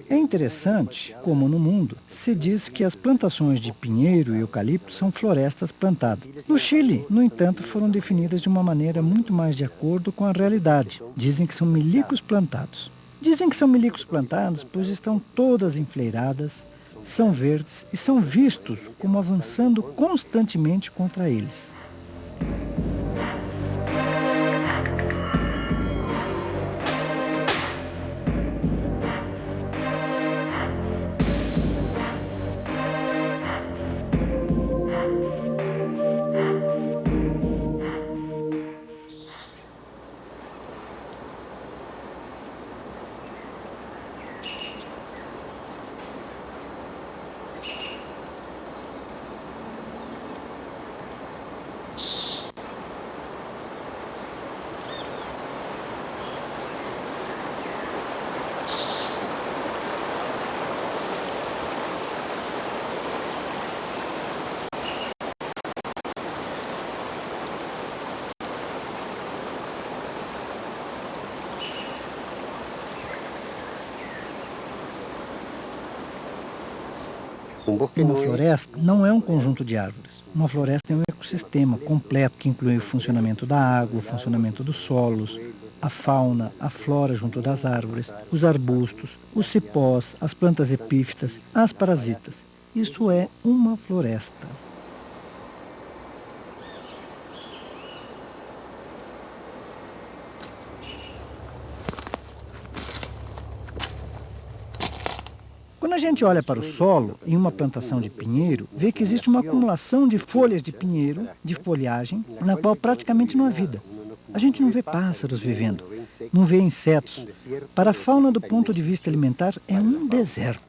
É interessante como no mundo se diz que as plantações de pinheiro e eucalipto são florestas plantadas. No Chile, no entanto, foram definidas de uma maneira muito mais de acordo com a realidade. Dizem que são milicos plantados. Dizem que são milicos plantados pois estão todas enfleiradas, são verdes e são vistos como avançando constantemente contra eles. Uma floresta não é um conjunto de árvores. Uma floresta é um ecossistema completo que inclui o funcionamento da água, o funcionamento dos solos, a fauna, a flora junto das árvores, os arbustos, os cipós, as plantas epífitas, as parasitas. Isso é uma floresta. Quando a gente olha para o solo em uma plantação de pinheiro, vê que existe uma acumulação de folhas de pinheiro, de folhagem, na qual praticamente não há vida. A gente não vê pássaros vivendo, não vê insetos. Para a fauna, do ponto de vista alimentar, é um deserto.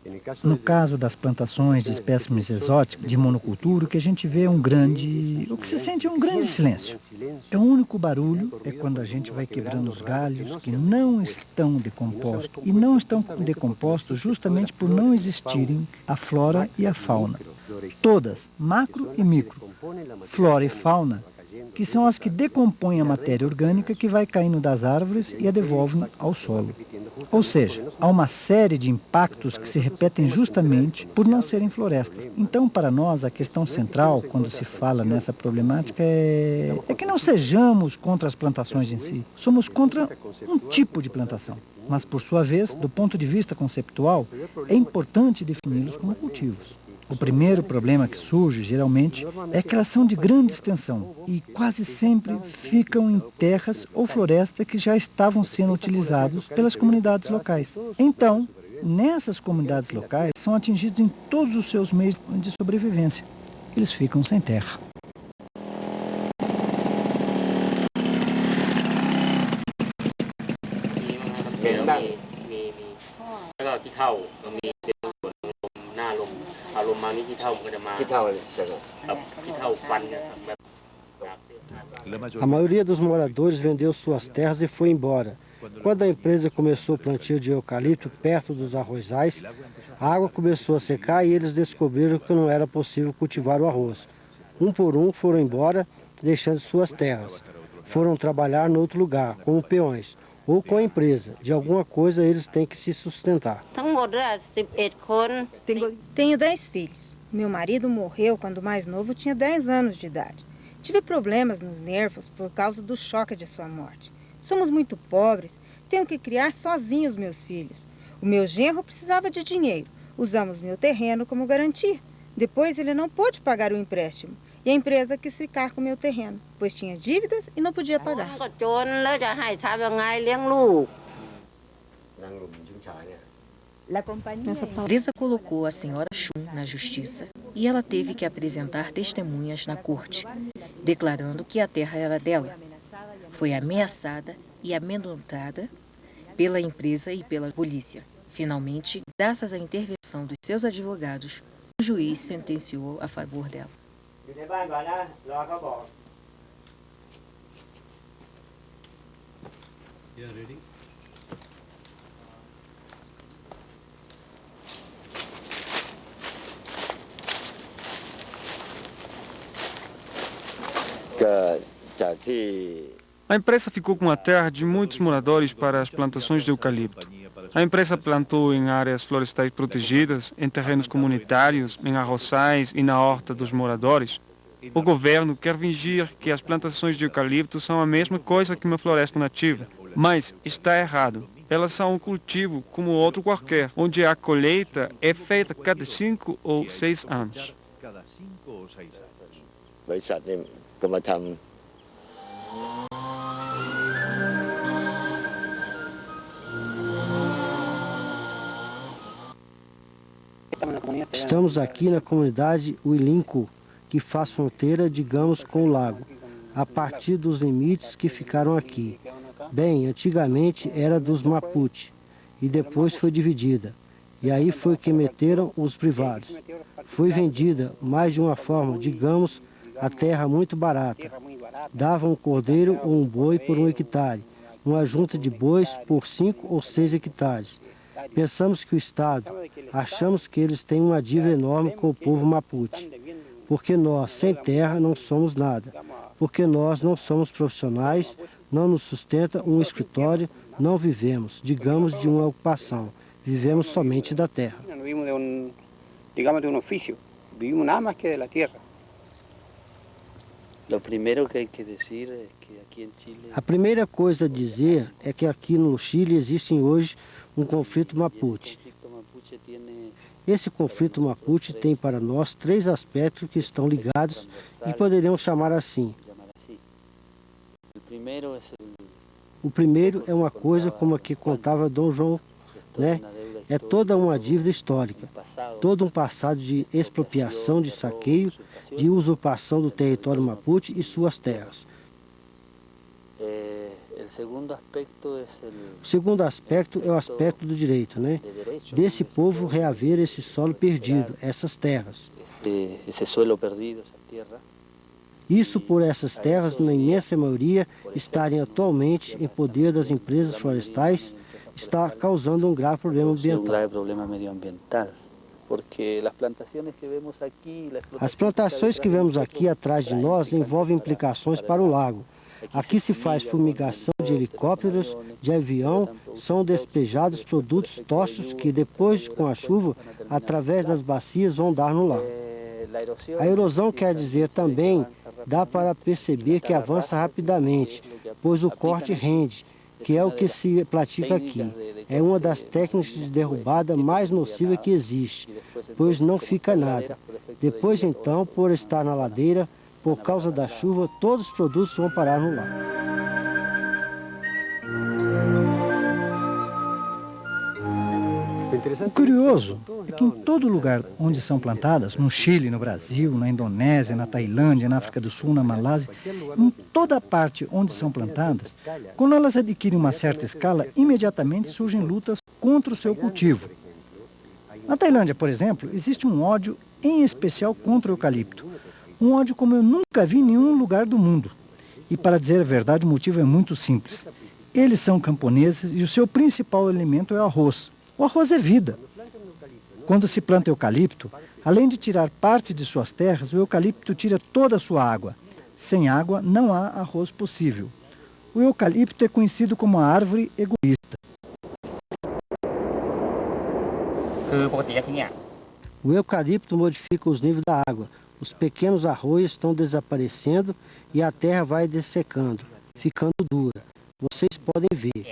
No caso das plantações de espécimes exóticas, de monocultura, o que a gente vê é o que se sente é um grande silêncio. O único barulho é quando a gente vai quebrando os galhos que não estão decompostos. E não estão decompostos justamente por não existirem a flora e a fauna. Todas, macro e micro, flora e fauna, que são as que decompõem a matéria orgânica que vai caindo das árvores e a devolvem ao solo. Ou seja, há uma série de impactos que se repetem justamente por não serem florestas. Então, para nós, a questão central, quando se fala nessa problemática, é que não sejamos contra as plantações em si. Somos contra um tipo de plantação. Mas, por sua vez, do ponto de vista conceptual, é importante defini-los como cultivos. O primeiro problema que surge, geralmente, é que elas são de grande extensão e quase sempre ficam em terras ou florestas que já estavam sendo utilizados pelas comunidades locais. Então, nessas comunidades locais, são atingidos em todos os seus meios de sobrevivência. Eles ficam sem terra. A maioria dos moradores vendeu suas terras e foi embora. Quando a empresa começou o plantio de eucalipto perto dos arrozais, a água começou a secar e eles descobriram que não era possível cultivar o arroz. Um por um foram embora, deixando suas terras. Foram trabalhar em outro lugar, como peões, ou com a empresa. De alguma coisa eles têm que se sustentar. Tenho 10 filhos. Meu marido morreu quando o mais novo tinha 10 anos de idade. Tive problemas nos nervos por causa do choque de sua morte. Somos muito pobres, tenho que criar sozinho os meus filhos. O meu genro precisava de dinheiro. Usamos meu terreno como garantia. Depois ele não pôde pagar o empréstimo. E a empresa quis ficar com meu terreno, pois tinha dívidas e não podia pagar. A empresa colocou a senhora Chun na justiça e ela teve que apresentar testemunhas na corte, declarando que a terra era dela. Foi ameaçada e amedrontada pela empresa e pela polícia. Finalmente, graças à intervenção dos seus advogados, o juiz sentenciou a favor dela. A empresa ficou com a terra de muitos moradores para as plantações de eucalipto. A empresa plantou em áreas florestais protegidas, em terrenos comunitários, em arroçais e na horta dos moradores. O governo quer fingir que as plantações de eucalipto são a mesma coisa que uma floresta nativa, mas está errado. Elas são um cultivo como outro qualquer, onde a colheita é feita cada 5 ou 6 anos. บริษัทเนี่ยก็มาทำ Estamos aqui na comunidade Uilinco, que faz fronteira, digamos, com o lago, a partir dos limites que ficaram aqui. Bem, antigamente era dos Mapuche e depois foi dividida. E aí foi que meteram os privados. Foi vendida, mais de uma forma, digamos, a terra muito barata. Dava um cordeiro ou um boi por 1 hectare, uma junta de bois por 5 ou 6 hectares. Pensamos que o Estado, achamos que eles têm uma dívida enorme com o povo Mapuche, porque nós, sem terra, não somos nada, porque nós não somos profissionais, não nos sustenta um escritório, não vivemos, digamos, de uma ocupação, vivemos somente da terra. Não vivimos digamos, de um ofício, vivimos nada mais que da terra. A primeira coisa a dizer é que aqui no Chile existe hoje um conflito Mapuche. Esse conflito Mapuche tem para nós 3 aspectos que estão ligados e poderíamos chamar assim. O primeiro é uma coisa como a que contava Dom João, né? É toda uma dívida histórica, todo um passado de expropriação, de saqueio, de usurpação do território Mapuche e suas terras. O segundo aspecto é o aspecto do direito, né? Desse povo reaver esse solo perdido, essas terras. Isso por essas terras, na imensa maioria, estarem atualmente em poder das empresas florestais, está causando um grave problema ambiental. As plantações que vemos aqui atrás de nós envolvem implicações para o lago. Aqui se faz fumigação de helicópteros, de avião, são despejados produtos tóxicos que depois, com a chuva, através das bacias, vão dar no lago. A erosão quer dizer também, dá para perceber que avança rapidamente, pois o corte rende, que é o que se pratica aqui. É uma das técnicas de derrubada mais nociva que existe, pois não fica nada. Depois então, por estar na ladeira, por causa da chuva, todos os produtos vão parar no lago. O curioso é que em todo lugar onde são plantadas, no Chile, no Brasil, na Indonésia, na Tailândia, na África do Sul, na Malásia, em toda parte onde são plantadas, quando elas adquirem uma certa escala, imediatamente surgem lutas contra o seu cultivo. Na Tailândia, por exemplo, existe um ódio em especial contra o eucalipto. Um ódio como eu nunca vi em nenhum lugar do mundo. E para dizer a verdade, o motivo é muito simples. Eles são camponeses e o seu principal alimento é o arroz. O arroz é vida. Quando se planta eucalipto, além de tirar parte de suas terras, o eucalipto tira toda a sua água. Sem água, não há arroz possível. O eucalipto é conhecido como a árvore egoísta. O eucalipto modifica os níveis da água. Os pequenos arroios estão desaparecendo e a terra vai dessecando, ficando dura. Vocês podem ver.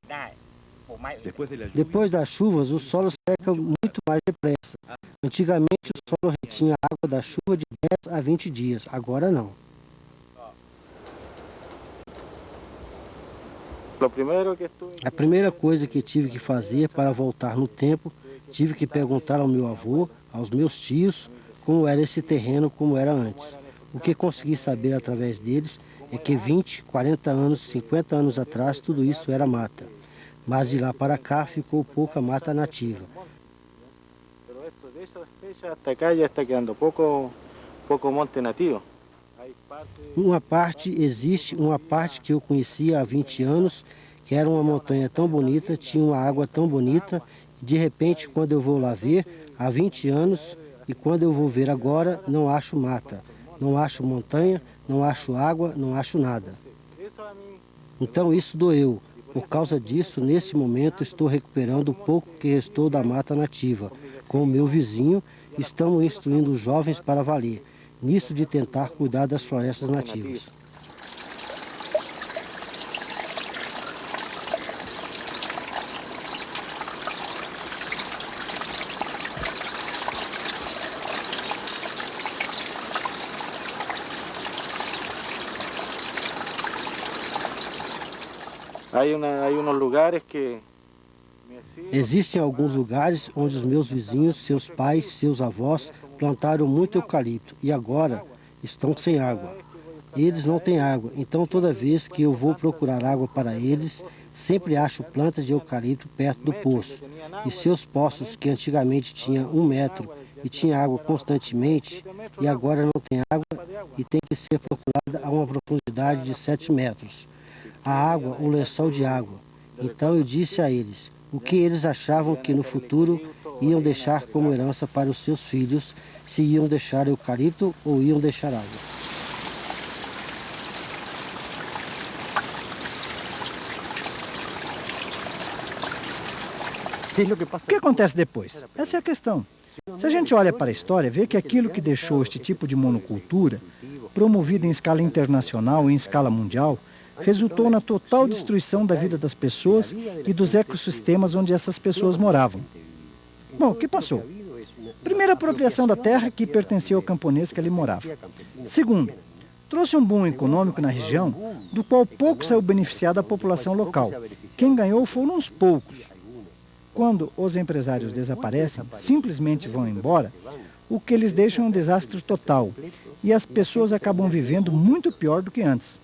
Depois das chuvas, o solo seca muito mais depressa. Antigamente, o solo retinha a água da chuva de 10 a 20 dias. Agora não. A primeira coisa que tive que fazer para voltar no tempo, tive que perguntar ao meu avô, aos meus tios, como era esse terreno, como era antes. O que consegui saber através deles é que 20, 40 anos, 50 anos atrás, tudo isso era mata. Mas de lá para cá ficou pouca mata nativa. Existe uma parte que eu conhecia há 20 anos, que era uma montanha tão bonita, tinha uma água tão bonita, de repente, quando eu vou lá ver, há 20 anos, e quando eu vou ver agora, não acho mata, não acho montanha, não acho água, não acho nada. Então isso doeu, Por causa disso, nesse momento, estou recuperando o pouco que restou da mata nativa. Com o meu vizinho, estamos instruindo os jovens para valer, nisso de tentar cuidar das florestas nativas. Existem alguns lugares onde os meus vizinhos, seus pais, seus avós plantaram muito eucalipto e agora estão sem água. Eles não têm água, então toda vez que eu vou procurar água para eles, sempre acho plantas de eucalipto perto do poço. E seus poços, que antigamente tinham 1 metro e tinha água constantemente, e agora não tem água e tem que ser procurada a uma profundidade de 7 metros. A água, o lençol de água. Então eu disse a eles o que eles achavam que no futuro iam deixar como herança para os seus filhos, se iam deixar eucalipto ou iam deixar água. O que acontece depois? Essa é a questão. Se a gente olha para a história, vê que aquilo que deixou este tipo de monocultura, promovida em escala internacional e em escala mundial, resultou na total destruição da vida das pessoas e dos ecossistemas onde essas pessoas moravam. Bom, o que passou? Primeiro, a apropriação da terra que pertencia ao camponês que ali morava. Segundo, trouxe um boom econômico na região, do qual pouco saiu beneficiada a população local. Quem ganhou foram os poucos. Quando os empresários desaparecem, simplesmente vão embora, o que eles deixam é um desastre total. E as pessoas acabam vivendo muito pior do que antes.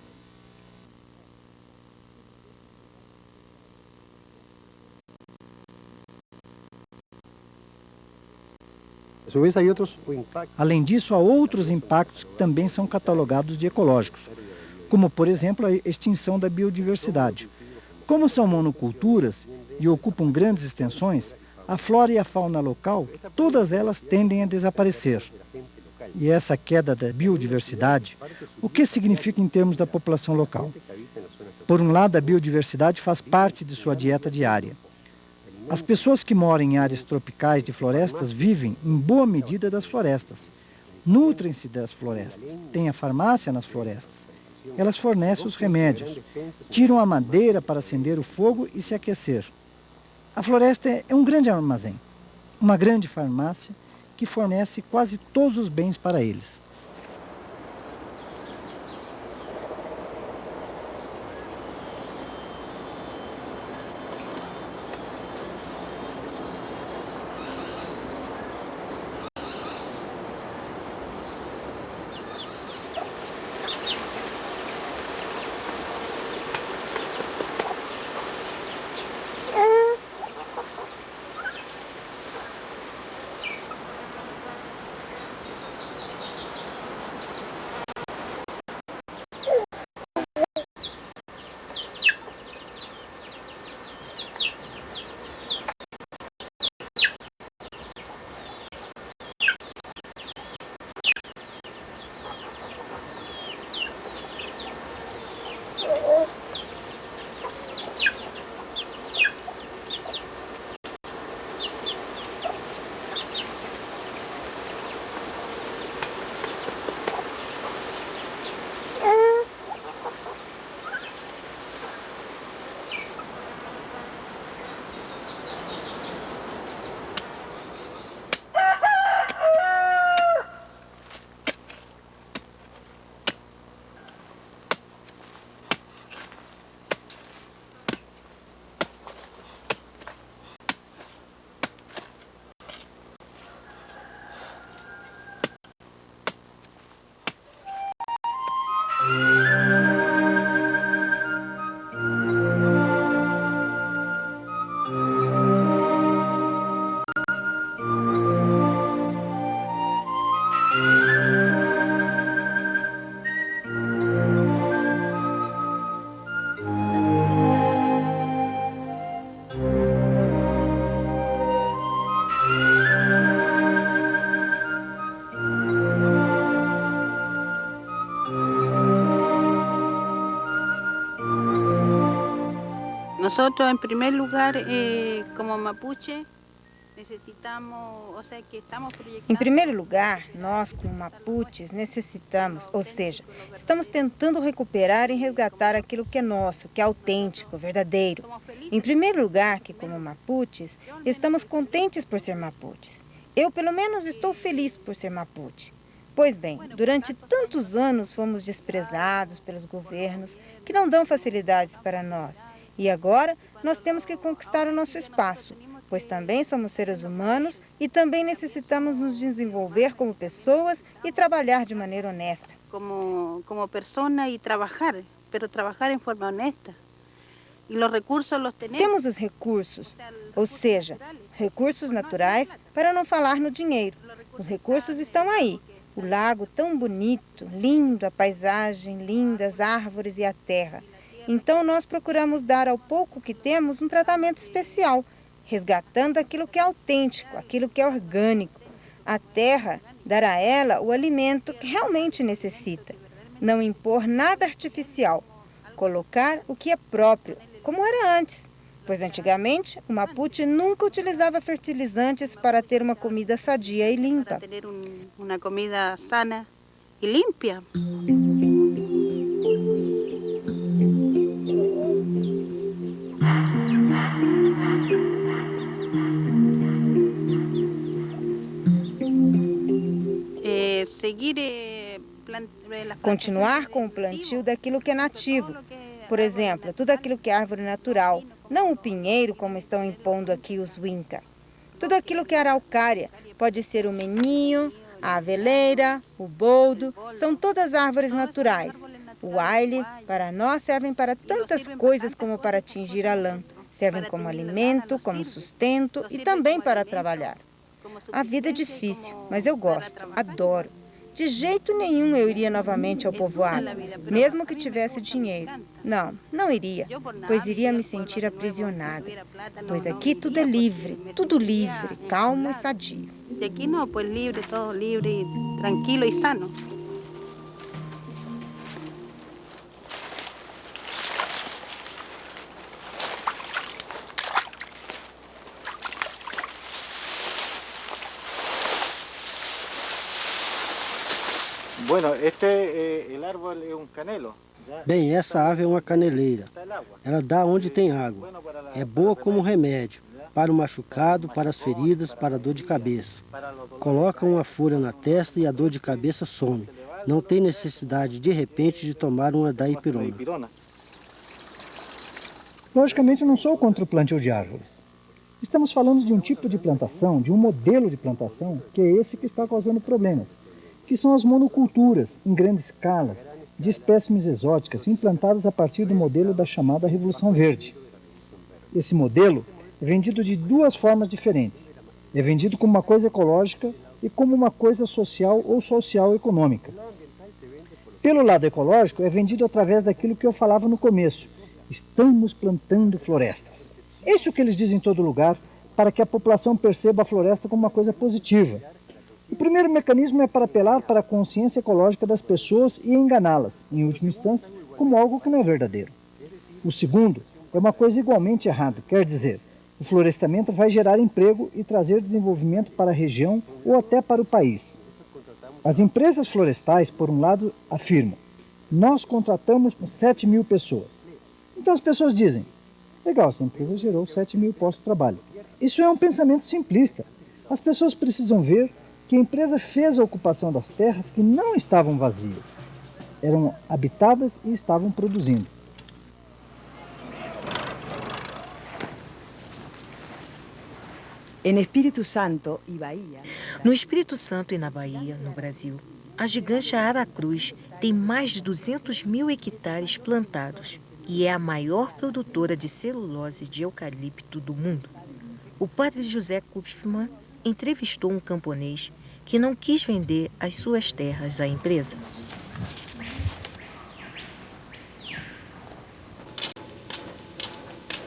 Além disso, há outros impactos que também são catalogados de ecológicos, como, por exemplo, a extinção da biodiversidade. Como são monoculturas e ocupam grandes extensões, a flora e a fauna local, todas elas tendem a desaparecer. E essa queda da biodiversidade, o que significa em termos da população local? Por um lado, a biodiversidade faz parte de sua dieta diária. As pessoas que moram em áreas tropicais de florestas vivem, em boa medida, das florestas. Nutrem-se das florestas. Tem a farmácia nas florestas. Elas fornecem os remédios. Tiram a madeira para acender o fogo e se aquecer. A floresta é um grande armazém, uma grande farmácia que fornece quase todos os bens para eles. Nosotros, en primer lugar, como mapuche, Em primeiro lugar, nós, como mapuches, necessitamos, ou seja, estamos tentando recuperar e resgatar aquilo que é nosso, que é autêntico, verdadeiro. Em primeiro lugar, que como mapuches, estamos contentes por ser mapuches. Eu, pelo menos, estou feliz por ser mapuche. Pois bem, durante tantos anos fomos desprezados pelos governos que não dão facilidades para nós. E agora nós temos que conquistar o nosso espaço, pois também somos seres humanos e também necessitamos nos desenvolver como pessoas e trabalhar de maneira honesta. Como persona e trabalhar, mas trabalhar em forma honesta. E os recursos los temos os recursos, ou seja, recursos naturais, para não falar no dinheiro. Os recursos estão aí. O lago tão bonito, lindo, a paisagem, lindas árvores e a terra. Então nós procuramos dar ao pouco que temos um tratamento especial, resgatando aquilo que é autêntico, aquilo que é orgânico. A terra, dar a ela o alimento que realmente necessita. Não impor nada artificial. Colocar o que é próprio, como era antes. Pois antigamente, o mapuche nunca utilizava fertilizantes para ter uma comida sadia e limpa. Para ter uma comida sana e limpa. Continuar com o plantio daquilo que é nativo. Por exemplo, tudo aquilo que é árvore natural, não o pinheiro como estão impondo aqui os Winca. Tudo aquilo que é araucária, pode ser o meninho, a aveleira, o boldo, são todas árvores naturais. O aile, para nós, servem para tantas coisas como para tingir a lã. Servem como alimento, como sustento e também para trabalhar. A vida é difícil, mas eu gosto, adoro. De jeito nenhum eu iria novamente ao povoado, mesmo que tivesse dinheiro. Não, não iria, pois iria me sentir aprisionada. Pois aqui tudo é livre, calmo e sadio. E aqui não, pois livre, todo livre, tranquilo e sano. Bueno, el árbol es un canelo. Bem, essa ave é uma caneleira. Ela dá onde tem água. É boa como remédio, para o machucado, para as feridas, para a dor de cabeça. Coloca uma folha na testa e a dor de cabeça some. Não tem necessidade, de repente, de tomar uma daipirona. Logicamente, eu não sou contra o plantio de árvores. Estamos falando de um tipo de plantação, de um modelo de plantação, que é esse que está causando problemas, que são as monoculturas, em grandes escalas, de espécimes exóticas implantadas a partir do modelo da chamada Revolução Verde. Esse modelo é vendido de duas formas diferentes. É vendido como uma coisa ecológica e como uma coisa social ou social-econômica. Pelo lado ecológico, é vendido através daquilo que eu falava no começo. Estamos plantando florestas. É isso que eles dizem em todo lugar, para que a população perceba a floresta como uma coisa positiva. O primeiro mecanismo é para apelar para a consciência ecológica das pessoas e enganá-las, em última instância, como algo que não é verdadeiro. O segundo é uma coisa igualmente errada, quer dizer, o florestamento vai gerar emprego e trazer desenvolvimento para a região ou até para o país. As empresas florestais, por um lado, afirmam: nós contratamos 7.000 pessoas. Então as pessoas dizem: legal, essa empresa gerou 7.000 postos de trabalho. Isso é um pensamento simplista. As pessoas precisam ver que a empresa fez a ocupação das terras que não estavam vazias. Eram habitadas e estavam produzindo. No Espírito Santo e na Bahia, no Brasil, a gigante Aracruz tem mais de 200.000 hectares plantados e é a maior produtora de celulose de eucalipto do mundo. O padre José Kupfman entrevistou um camponês que não quis vender as suas terras à empresa.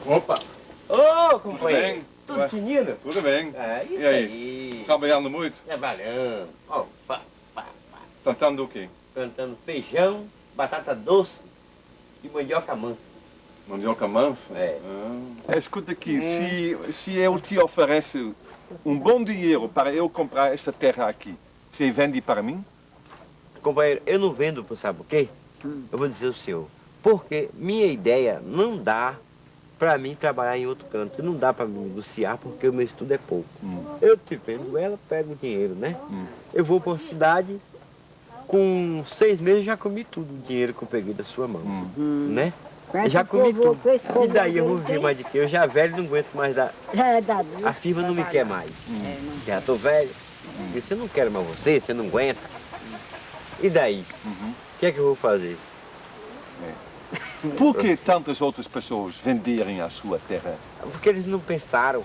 Opa! Ô, companheiro! Tudo tinindo? Tudo bem. É, isso E aí? Trabalhando muito? Trabalhando. Plantando o quê? Plantando feijão, batata doce e mandioca mansa. Mandioca mansa? É. Escuta aqui, se eu te ofereço um bom dinheiro para eu comprar esta terra aqui, você vende para mim? Companheiro, eu não vendo, sabe por quê? Eu vou dizer ao senhor. Porque minha ideia não dá para mim trabalhar em outro canto. Não dá para me negociar porque o meu estudo é pouco. Eu te vendo ela, pego o dinheiro, né? Eu vou para uma cidade, com 6 meses já comi tudo o dinheiro que eu peguei da sua mão, né? Já comi tudo. E daí eu vou viver mais de quê? Eu já velho não aguento mais dar. A firma não me quer mais. Já tô velho. Eu não quero mais você não aguenta. E daí? O que é que eu vou fazer? Por que tantas outras pessoas venderem a sua terra? Porque eles não pensaram.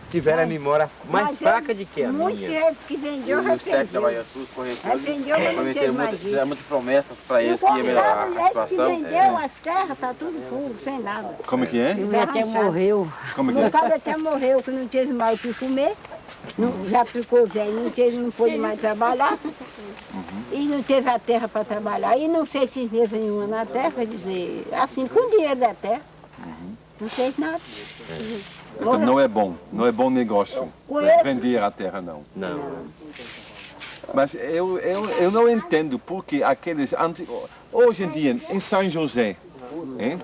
Tiveram a memória mais fraca de que a minha. Muita gente que vendeu, arrependeu. Arrependeu, mas não teve mais jeito. Fizeram muitas promessas para eles que ia melhorar a situação. Que vendeu as terras, tá tudo fundo, sem nada. Como é que é? Até morreu. Como é que é? O cara até morreu, que não teve mais o que comer. Já ficou velho, não pôde mais trabalhar. E não teve a terra para trabalhar. E não fez firmeza nenhuma na terra, quer dizer, assim, com o dinheiro da terra. Não fez nada. Então não é bom negócio vender a terra, não. Não. Mas eu não entendo porque aqueles hoje em dia em São José, hein,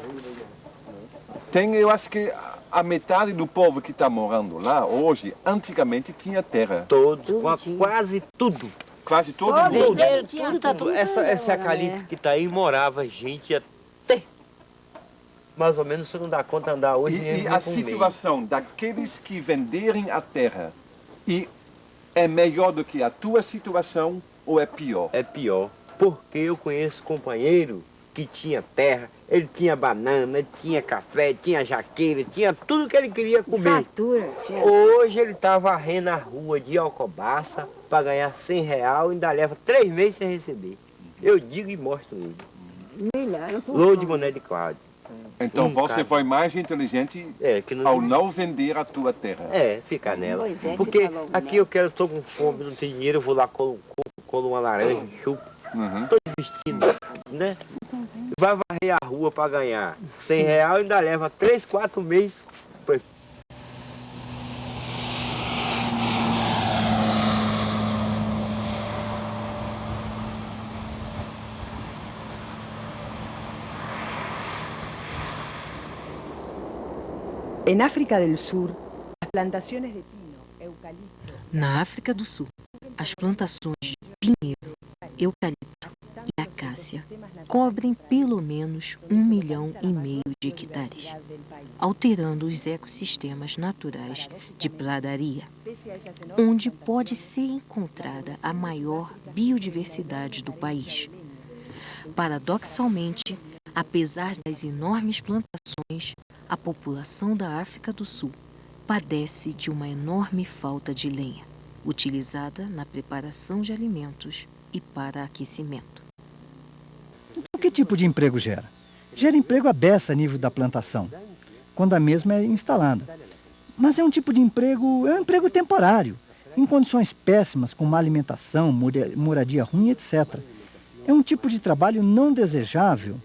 tem, eu acho que a metade do povo que está morando lá hoje, antigamente tinha terra. Quase tudo. Quase todo mundo. Tudo. Essa eucalipto que está aí morava gente até mais ou menos, você não dá conta de andar hoje. E a situação daqueles que venderem a terra é melhor do que a tua situação ou é pior? É pior, porque eu conheço companheiro que tinha terra, ele tinha banana, tinha café, tinha jaqueira, tinha tudo que ele queria comer. Hoje ele está varrendo a rua de Alcobaça para ganhar R$100, ainda leva 3 meses sem receber. Eu digo e mostro ele. Lourdes Boné de Cláudio. Então você foi mais inteligente ao não vender a tua terra. Ficar nela. Porque aqui eu estou com fome, não tenho dinheiro, eu vou lá, colo uma laranja, chupo. Estou vestido, né? Vai varrer a rua para ganhar R$100, ainda leva 3, 4 meses. En África del Sur, as plantações de pino, eucalipto... Na África do Sul, as plantações de pinheiro, eucalipto e acácia cobrem pelo menos 1,5 milhão de hectares, alterando os ecossistemas naturais de pradaria, onde pode ser encontrada a maior biodiversidade do país. Paradoxalmente, apesar das enormes plantações, a população da África do Sul padece de uma enorme falta de lenha, utilizada na preparação de alimentos e para aquecimento. Então, que tipo de emprego gera? Gera emprego à beça a nível da plantação, quando a mesma é instalada. Mas é um tipo de emprego, é um emprego temporário, em condições péssimas, com má alimentação, moradia ruim, etc. É um tipo de trabalho não desejável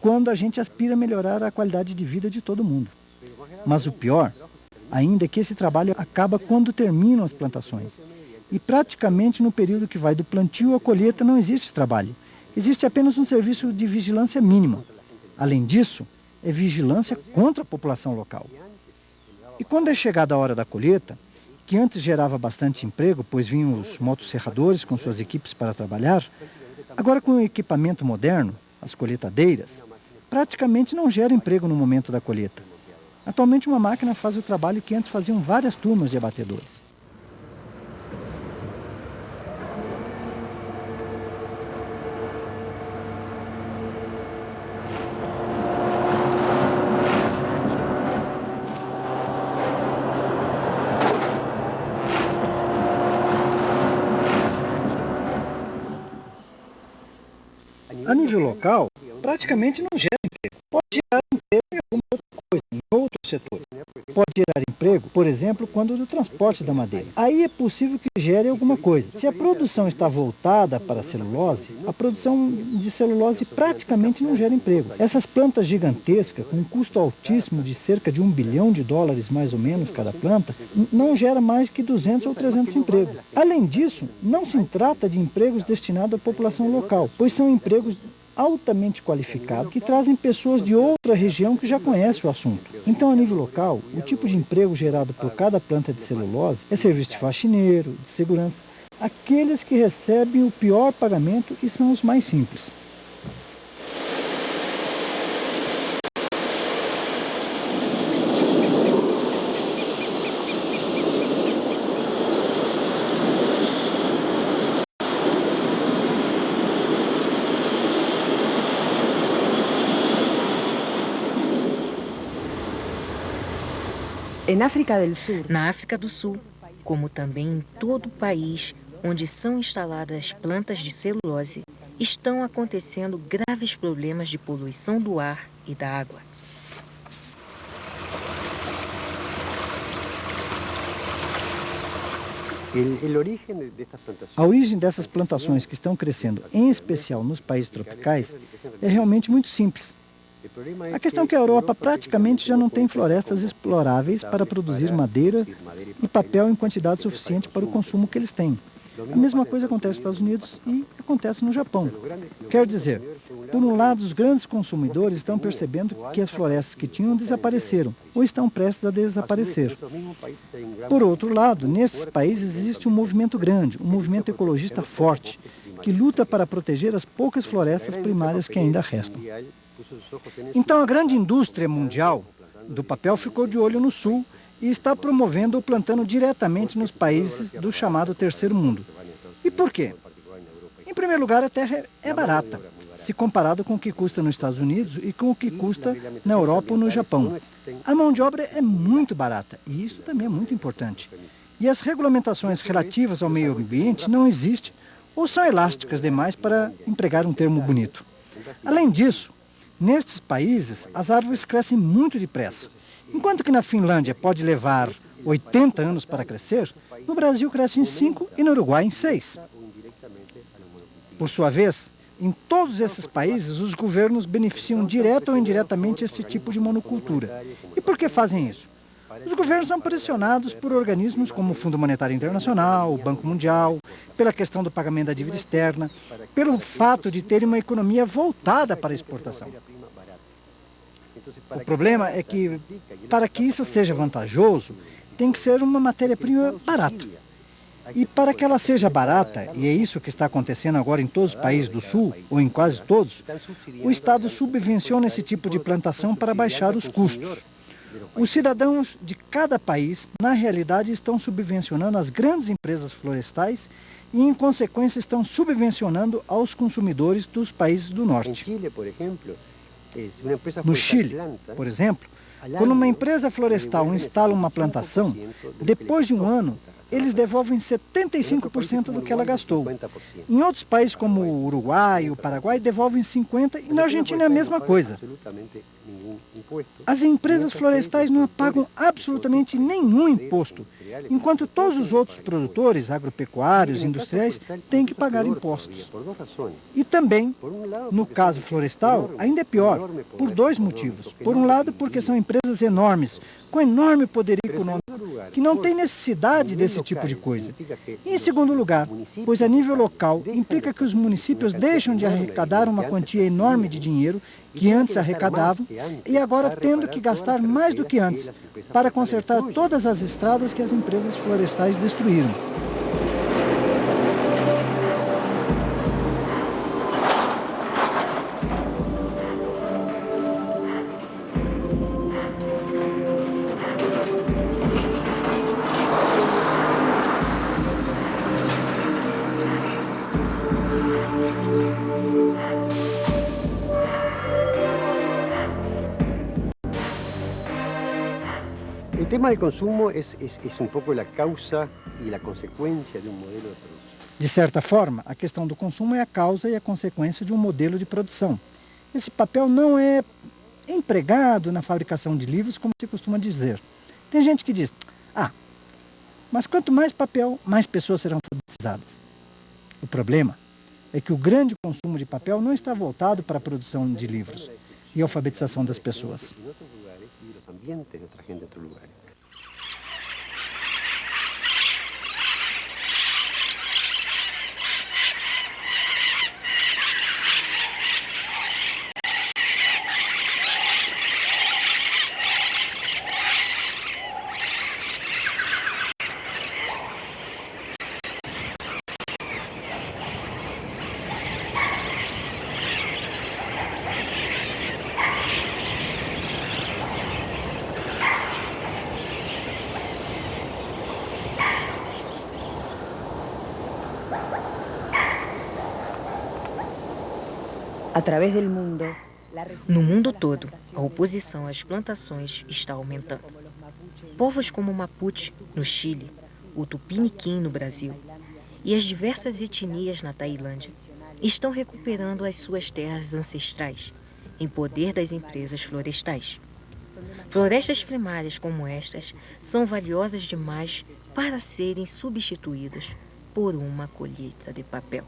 quando a gente aspira a melhorar a qualidade de vida de todo mundo. Mas o pior ainda é que esse trabalho acaba quando terminam as plantações. E praticamente no período que vai do plantio à colheita não existe trabalho. Existe apenas um serviço de vigilância mínima. Além disso, é vigilância contra a população local. E quando é chegada a hora da colheita, que antes gerava bastante emprego, pois vinham os motosserradores com suas equipes para trabalhar, agora com o equipamento moderno, as colheitadeiras, praticamente não gera emprego no momento da colheita. Atualmente uma máquina faz o trabalho que antes faziam várias turmas de abatedores. A nível local, praticamente não gera emprego. Pode gerar emprego em alguma outra coisa, em outro setor. Pode gerar emprego emprego, por exemplo, quando do transporte da madeira. Aí é possível que gere alguma coisa. Se a produção está voltada para a celulose, a produção de celulose praticamente não gera emprego. Essas plantas gigantescas, com um custo altíssimo de cerca de $1 bilhão mais ou menos cada planta, não gera mais que 200 ou 300 empregos. Além disso, não se trata de empregos destinados à população local, pois são empregos altamente qualificados que trazem pessoas de outra região que já conhecem o assunto. Então, a nível local, o tipo de emprego gerado por cada planta de celulose é serviço de faxineiro, de segurança, aqueles que recebem o pior pagamento e são os mais simples. Na África do Sul, como também em todo o país onde são instaladas plantas de celulose, estão acontecendo graves problemas de poluição do ar e da água. A origem dessas plantações que estão crescendo, em especial nos países tropicais, é realmente muito simples. A questão é que a Europa praticamente já não tem florestas exploráveis para produzir madeira e papel em quantidade suficiente para o consumo que eles têm. A mesma coisa acontece nos Estados Unidos e acontece no Japão. Quer dizer, por um lado, os grandes consumidores estão percebendo que as florestas que tinham desapareceram ou estão prestes a desaparecer. Por outro lado, nesses países existe um movimento grande, um movimento ecologista forte, que luta para proteger as poucas florestas primárias que ainda restam. Então, a grande indústria mundial do papel ficou de olho no Sul e está promovendo ou plantando diretamente nos países do chamado Terceiro Mundo. E por quê? Em primeiro lugar, a terra é barata, se comparado com o que custa nos Estados Unidos e com o que custa na Europa ou no Japão. A mão de obra é muito barata e isso também é muito importante. E as regulamentações relativas ao meio ambiente não existem ou são elásticas demais para empregar um termo bonito. Além disso, nestes países, as árvores crescem muito depressa. Enquanto que na Finlândia pode levar 80 anos para crescer, no Brasil cresce em 5 e no Uruguai em 6. Por sua vez, em todos esses países, os governos beneficiam direta ou indiretamente este tipo de monocultura. E por que fazem isso? Os governos são pressionados por organismos como o Fundo Monetário Internacional, o Banco Mundial, pela questão do pagamento da dívida externa, pelo fato de terem uma economia voltada para a exportação. O problema é que, para que isso seja vantajoso, tem que ser uma matéria-prima barata. E para que ela seja barata, e é isso que está acontecendo agora em todos os países do Sul, ou em quase todos, o Estado subvenciona esse tipo de plantação para baixar os custos. Os cidadãos de cada país, na realidade, estão subvencionando as grandes empresas florestais e, em consequência, estão subvencionando aos consumidores dos países do norte. No Chile, por exemplo, quando uma empresa florestal instala uma plantação, depois de um ano, eles devolvem 75% do que ela gastou. Em outros países como o Uruguai e o Paraguai, devolvem 50% e na Argentina é a mesma coisa. As empresas florestais não pagam absolutamente nenhum imposto, enquanto todos os outros produtores, agropecuários, industriais, têm que pagar impostos. E também, no caso florestal, ainda é pior, por dois motivos. Por um lado, porque são empresas enormes, com enorme poder econômico, que não têm necessidade desse tipo de coisa. E em segundo lugar, pois a nível local implica que os municípios deixam de arrecadar uma quantia enorme de dinheiro que antes arrecadavam e agora tendo que gastar mais do que antes para consertar todas as estradas que as empresas florestais destruíram. El tema del consumo es un poco la causa y la consecuencia de un modelo de producción. De certa forma, a questão do consumo é a causa e a consequência de um modelo de produção. Esse papel não é empregado na fabricação de livros, como se costuma dizer. Tem gente que diz, mas quanto mais papel, mais pessoas serão alfabetizadas. O problema é que o grande consumo de papel não está voltado para a produção de livros e a alfabetização das pessoas. A través del mundo, no mundo todo, a oposição às plantações está aumentando. Povos como o Mapuche, no Chile, o Tupiniquim, no Brasil, e as diversas etnias na Tailândia estão recuperando as suas terras ancestrais, em poder das empresas florestais. Florestas primárias como estas são valiosas demais para serem substituídas por uma colheita de papel.